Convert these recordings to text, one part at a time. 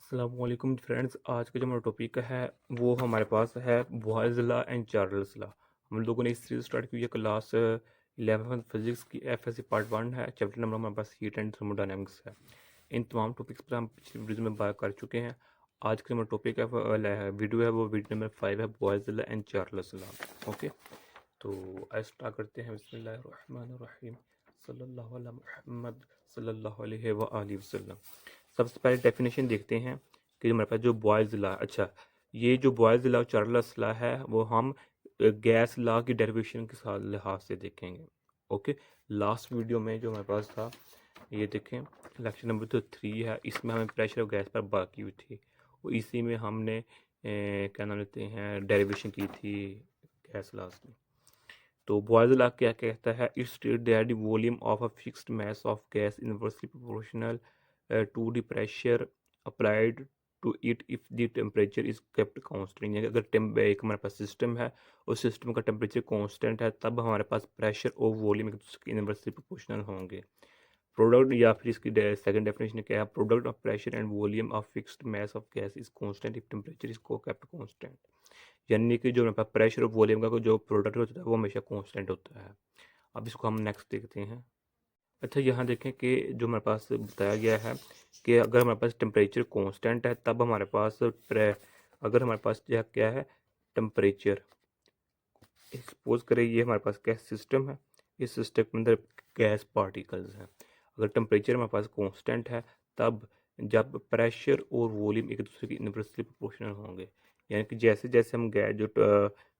अस्सलामुअलैकुम फ्रेंड्स। आज का जो हमारा टॉपिक है वो हमारे पास है boys law and Charles law. हम लोगों ने इस सीरीज स्टार्ट की है क्लास 11th फिजिक्स की एफएससी पार्ट 1 है। चैप्टर नंबर हमारे पास हीट एंड थर्मोडायनेमिक्स है। इन तमाम टॉपिक्स पर हम पिछली वीडियो में बात कर चुके हैं। आज का हमारा टॉपिक है वीडियो है वो वीडियो नंबर 5 है boys law and Charles law. Okay, तो आज स्टार्ट करते हैं। बिस्मिल्लाहिर्रहमानिर्रहीम। सल्लल्लाहु अला मुहम्मद सल्लल्लाहु अलैहि व आलिहि वसल्लम। सबसे पहले डेफिनेशन देखते हैं कि हमारे पास जो बॉयज़ लॉ, अच्छा, ये जो बॉयज़ लॉ और चार्ल्स लॉ है वो हम गैस लॉ की डेरिवेशन के साथ लिहाज से देखेंगे। ओके, लास्ट वीडियो में जो हमारे पास था ये देखें, लेक्चर नंबर तो 3 है, इसमें हमें प्रेशर ऑफ गैस पर बात की हुई थी और इसी में हमने क्या नाम लेते हैं डेरिवेशन की थी गैस लॉ की। तो बॉयज़ लॉ क्या कहता है? It state that the volume of a fixed mass of gas inversely proportional to the pressure applied to it if the temperature is kept constant. यानी अगर एक हमारे पास सिस्टम है, उस सिस्टम का टेम्परेचर कांस्टेंट है, तब हमारे पास प्रेशर और वॉल्यूम एक दूसरे के इनवर्सली प्रोपोर्शनल होंगे। प्रोडक्ट या फिर इसकी सेकंड डेफिनेशन क्या है? Product of pressure and volume of fixed mass of gas is constant if temperature is को केप्ट कांस्टेंट। यानी कि जो हमारे पास प्रेशर और वॉल्यूम का जो प्रोडक्ट होता है वो हमेशा कांस्टेंट होता है। अब इसको हम नेक्स्ट देखते हैं। अच्छा, यहाँ देखें कि जो हमारे पास बताया गया है कि अगर हमारे पास टेम्परेचर कांस्टेंट है तब हमारे पास अगर हमारे पास क्या है टेम्परेचर, सपोज करें ये हमारे पास क्या सिस्टम है, इस सिस्टम के अंदर गैस पार्टिकल्स हैं। अगर टेम्परेचर हमारे पास कांस्टेंट है तब जब प्रेशर और वॉल्यूम एक दूसरे के इनवर्सली प्रोपोर्शनल होंगे, यानी कि जैसे जैसे हम गैस जो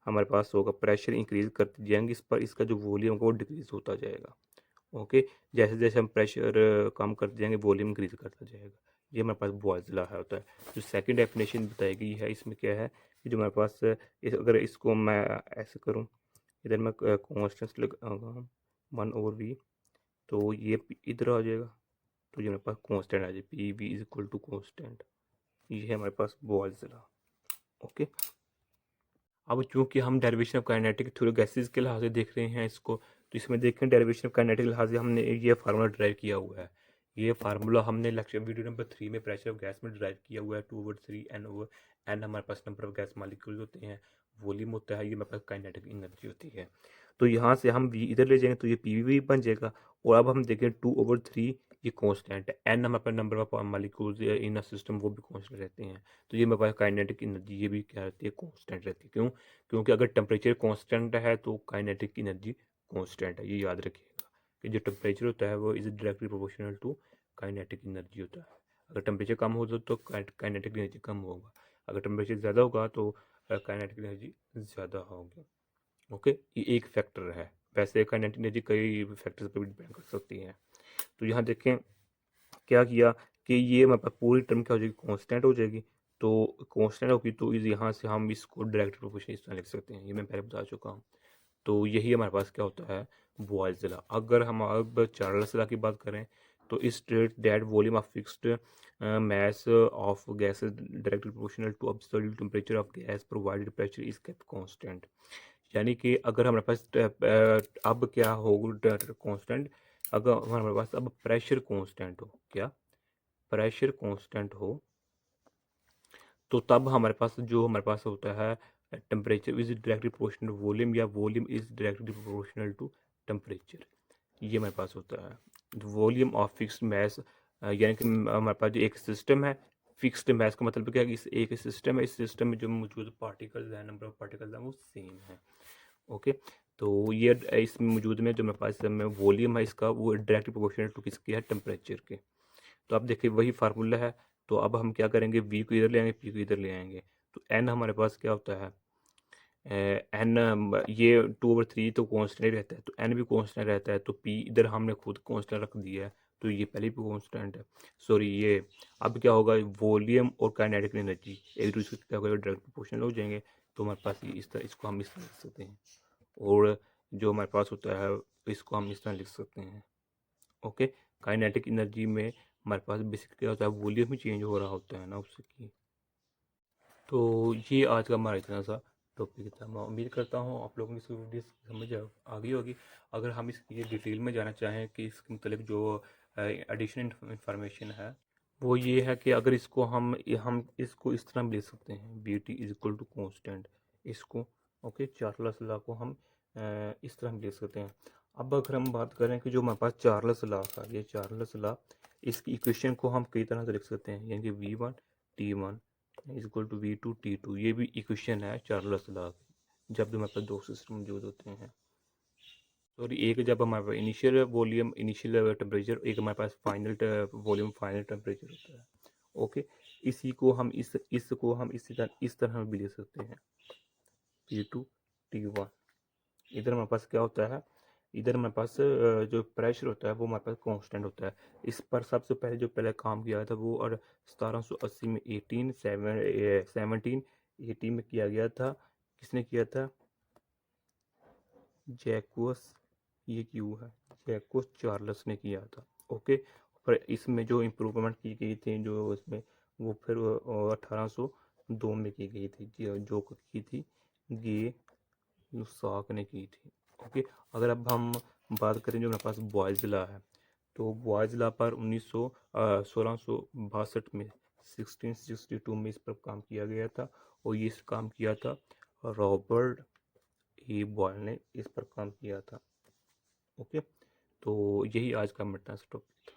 हमारे पास होगा प्रेशर इंक्रीज करते जाएंगे, इस पर इसका जो वॉल्यूम होगा वो डिक्रीज होता जाएगा। ओके, जैसे जैसे हम प्रेशर कम करते जाएंगे वॉल्यूम इंक्रीज करता जाएगा। ये हमारे पास बॉयज़ लॉ है होता है। जो सेकंड डेफिनेशन बताई गई है इसमें क्या है कि जो हमारे पास अगर इसको मैं ऐसे करूँ, इधर मैं कॉन्स्टेंट लगाऊंगा 1/v, तो ये इधर आ जाएगा, तो ये हमारे पास कॉन्स्टेंट आ जाए P V is equal to constant. ये है हमारे पास बॉयज़ लॉ। ओके, अब चूंकि हम derivation of kinetic through gases के लिहाज से देख रहे हैं इसको, तो इसमें देखें डेरिवेशन ऑफ काइनेटिक के लिहाज से हमने ये फार्मूला ड्राइव किया हुआ है। ये फार्मूला हमने लेक्चर वीडियो नंबर 3 में प्रेशर ऑफ गैस में ड्राइव किया हुआ है। 2/3 एन ओवर एन हमारे पास नंबर ऑफ गैस मालिक्यूल्स होते हैं, वॉल्यूम होता है, ये हमारे पास काइनेटिक एनर्जी होती है। तो यहाँ से हम वी इधर ले जाएंगे तो ये पी वी बन जाएगा। और अब हम देखें 2/3 ये कांस्टेंट है, एन हमारे पास number of molecules in a system वो भी कांस्टेंट रहते हैं। तो ये हमारे पास काइनेटिक एनर्जी ये भी क्या रहती है? कांस्टेंट रहती है। क्यों? क्योंकि अगर टेम्परेचर कांस्टेंट है तो काइनेटिक एनर्जी कांस्टेंट है। ये याद रखिएगा कि जो टेम्परेचर होता है वो is directly proportional to kinetic energy होता है। अगर टेम्परेचर कम हो तो काइनेटिक एनर्जी कम होगा, अगर टेम्परेचर ज़्यादा होगा तो काइनेटिक एनर्जी ज़्यादा होगी। ओके, ये एक फैक्टर है। वैसे काइनेटिक एनर्जी कई फैक्टर्स पर भी डिपेंड कर सकती है। तो यहाँ देखें क्या किया कि ये मतलब पूरी टर्म क्या हो जाएगी? कांस्टेंट हो जाएगी। तो कांस्टेंट होगी तो इस यहाँ से हम इसको डायरेक्ट प्रोपोर्शन इस तरह लिख सकते हैं, ये मैं पहले बता चुका हूँ। तो यही हमारे पास क्या होता है? Boys law. अगर हम अब चार्ल्स लॉ की बात करें तो इस state that volume of fixed mass of gas is directly proportional to absolute temperature of gas provided pressure is kept constant। यानी कि अगर हमारे पास अब क्या हो कांस्टेंट, अगर हमारे पास अब प्रेशर कांस्टेंट हो, क्या प्रेशर कांस्टेंट हो, तो तब हमारे पास जो हमारे पास होता है temperature is directly proportional volume या volume is directly proportional to temperature. ये हमारे पास होता है वॉल्यूम ऑफ फिक्स्ड मैस। यानी कि हमारे पास जो एक सिस्टम है, फिक्स्ड मैस का मतलब क्या है कि इस एक सिस्टम है, इस सिस्टम में जो मौजूद पार्टिकल्स हैं, नंबर ऑफ पार्टिकल्स हैं वो सेम है। ओके, तो ये इसमें मौजूद में जो मेरे पास में वॉल्यूम है इसका वो डायरेक्टली प्रोपोर्शनल टू किसके है? टेम्परेचर के। तो आप देखिए वही फार्मूला है। तो अब हम क्या करेंगे? वी को इधर ले आएंगे, पी को इधर ले आएंगे, तो एन हमारे पास क्या होता है? एन, ये 2/3 तो कांस्टेंट ही रहता है, तो एन भी कांस्टेंट रहता है, तो पी इधर हमने खुद कांस्टेंट रख दिया है, तो ये पहले भी कांस्टेंट है। सॉरी, ये अब क्या होगा? वॉल्यूम और काइनेटिक एनर्जी एक दूसरे के क्या होगा? डायरेक्ट प्रोपोर्शनल हो जाएंगे। तो हमारे पास ये इस तरह, इसको हम इस तरह लिख सकते हैं। और जो हमारे पास होता है इसको हम इस तरह लिख सकते हैं। ओके, काइनेटिक एनर्जी में हमारे पास बेसिक क्या होता है? वॉल्यूम ही चेंज हो रहा होता है ना उसकी। तो ये आज का हमारा इतना सा टॉपिक था। मैं उम्मीद करता हूँ आप लोगों को इस वीडियो समझ आ गई होगी। अगर हम इसकी डिटेल में जाना चाहें कि इसके मतलब जो एडिशनल इंफॉर्मेशन है वो ये है कि अगर इसको हम इसको इस तरह भी लिख सकते हैं, B T is equal to constant इसको। ओके, चार्ल्स लॉ को हम इस तरह भी लिख सकते हैं। अब अगर हम बात करें कि जो हमारे पास चार्ल्स लॉ था, ये चार्ल्स लॉ, इसकी इक्वेशन को हम कई तरह से लिख सकते हैं, यानी कि V one T one is equal to V two T two, ये भी इक्वेशन है चार्ल्स लॉ की, जब भी हमारे पास दो सिस्टम मौजूद होते हैं। और एक जब हमारे पास इनिशियल वॉल्यूम इनिशियल टेम्परेचर, एक हमारे पास फाइनल वॉल्यूम फाइनल टेम्परेचर होता है। ओके, इसी को हम इसको हम इस तरह भी ले सकते हैं, टी टू टी वन। इधर हमारे पास क्या होता है, इधर हमारे पास जो प्रेशर होता है वो हमारे पास कांस्टेंट होता है। इस पर सबसे पहले जो पहले काम किया था वो, और 1780 में 1780 में किया गया था। किसने किया था? जैक्वस, ये क्यों है, जैक्वस चार्लस ने किया था। ओके, पर इसमें जो इम्प्रूवमेंट की गई थी जो इसमें, वो फिर 1802 में की गई थी, जो की थी गे लुसाक ने की थी। ओके, अगर अब हम बात करें जो मेरे पास बॉयज़ लॉ है, तो बॉयज़ लॉ पर 1662 में 1662 में इस पर काम किया गया था, और ये इस काम किया था रॉबर्ट ई बॉयल ने इस पर काम किया था। ओके, तो यही आज का मेरा टॉपिक था।